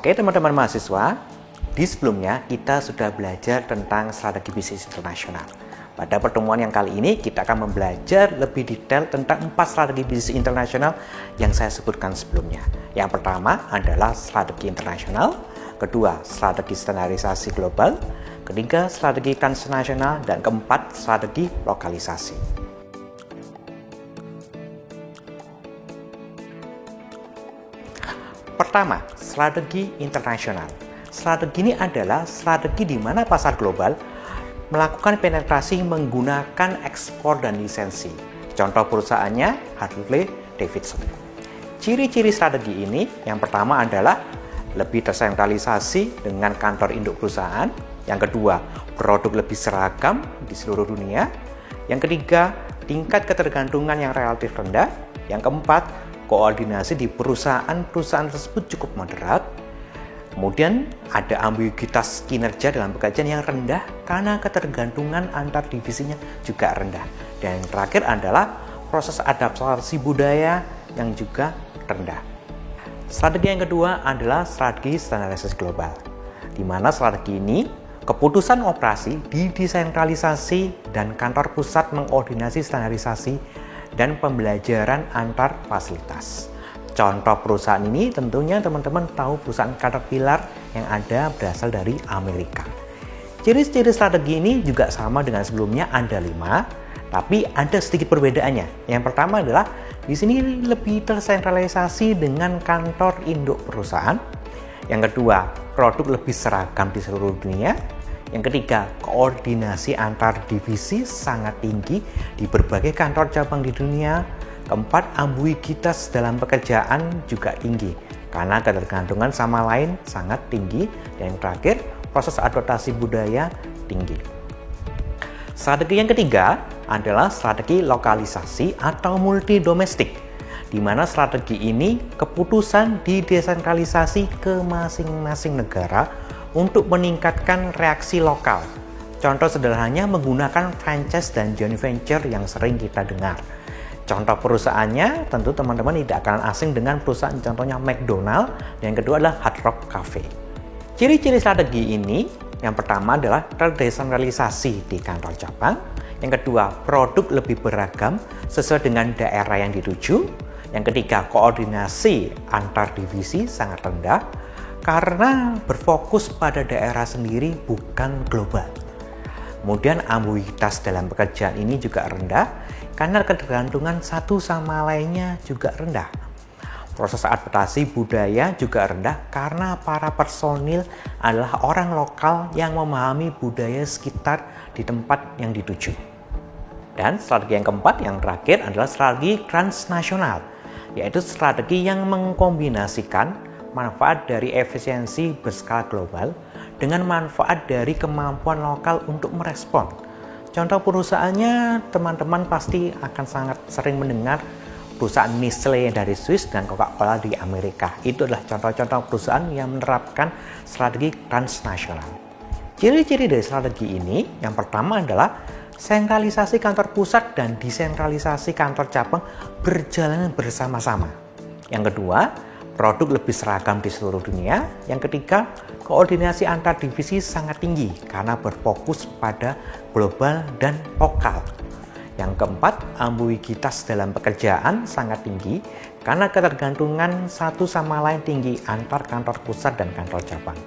Oke teman-teman mahasiswa, di sebelumnya kita sudah belajar tentang strategi bisnis internasional. Pada pertemuan yang kali ini kita akan belajar lebih detail tentang 4 strategi bisnis internasional yang saya sebutkan sebelumnya. Yang pertama adalah strategi internasional, kedua strategi standarisasi global, ketiga strategi transnasional, dan keempat strategi lokalisasi. Pertama, strategi internasional. Strategi ini adalah strategi di mana pasar global melakukan penetrasi menggunakan ekspor dan lisensi. Contoh perusahaannya Harley Davidson. Ciri-ciri strategi ini yang pertama adalah lebih tersentralisasi dengan kantor induk perusahaan. Yang kedua, produk lebih seragam di seluruh dunia. Yang ketiga, tingkat ketergantungan yang relatif rendah. Yang keempat, koordinasi di perusahaan-perusahaan tersebut cukup moderat. Kemudian ada ambiguitas kinerja dalam pekerjaan yang rendah karena ketergantungan antar divisinya juga rendah. Dan yang terakhir adalah proses adaptasi budaya yang juga rendah. Strategi yang kedua adalah strategi standarisasi global, di mana strategi ini keputusan operasi didesentralisasi dan kantor pusat mengkoordinasi standarisasi dan pembelajaran antar fasilitas. Contoh perusahaan ini tentunya teman-teman tahu perusahaan Caterpillar yang ada berasal dari Amerika. Ciri-ciri strategi ini juga sama dengan sebelumnya, ada 5, tapi ada sedikit perbedaannya. Yang pertama adalah di sini lebih tersentralisasi dengan kantor induk perusahaan. Yang kedua, produk lebih seragam di seluruh dunia. Yang ketiga, koordinasi antar divisi sangat tinggi di berbagai kantor cabang di dunia. Keempat, ambiguitas dalam pekerjaan juga tinggi karena ketergantungan sama lain sangat tinggi. Dan yang terakhir, proses adaptasi budaya tinggi. Strategi yang ketiga adalah strategi lokalisasi atau multi domestik, di mana strategi ini keputusan didesentralisasi ke masing-masing negara untuk meningkatkan reaksi lokal. Contoh sederhananya menggunakan franchise dan joint venture yang sering kita dengar. Contoh perusahaannya tentu teman-teman tidak akan asing dengan perusahaan contohnya McDonald, yang kedua adalah Hard Rock Cafe. Ciri-ciri strategi ini yang pertama adalah terdesentralisasi di kantor cabang. Yang kedua, produk lebih beragam sesuai dengan daerah yang dituju. Yang ketiga, koordinasi antar divisi sangat rendah karena berfokus pada daerah sendiri bukan global. Kemudian ambiguitas dalam pekerjaan ini juga rendah karena ketergantungan satu sama lainnya juga rendah. Proses adaptasi budaya juga rendah karena para personil adalah orang lokal yang memahami budaya sekitar di tempat yang dituju. Dan strategi yang keempat, yang terakhir adalah strategi transnasional, yaitu strategi yang mengkombinasikan manfaat dari efisiensi berskala global dengan manfaat dari kemampuan lokal untuk merespon. Contoh perusahaannya teman-teman pasti akan sangat sering mendengar perusahaan Nestle dari Swiss dan Coca-Cola di Amerika. Itu adalah contoh-contoh perusahaan yang menerapkan strategi transnasional. Ciri-ciri dari strategi ini yang pertama adalah sentralisasi kantor pusat dan desentralisasi kantor cabang berjalan bersama-sama. Yang kedua, produk lebih seragam di seluruh dunia. Yang ketiga, koordinasi antar divisi sangat tinggi karena berfokus pada global dan lokal. Yang keempat, ambiguitas dalam pekerjaan sangat tinggi karena ketergantungan satu sama lain tinggi antar kantor pusat dan kantor cabang.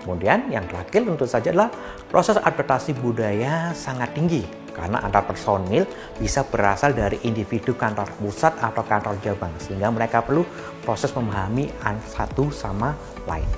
Kemudian yang terakhir tentu saja adalah proses adaptasi budaya sangat tinggi karena antar personil bisa berasal dari individu kantor pusat atau kantor cabang sehingga mereka perlu proses memahami satu sama lain.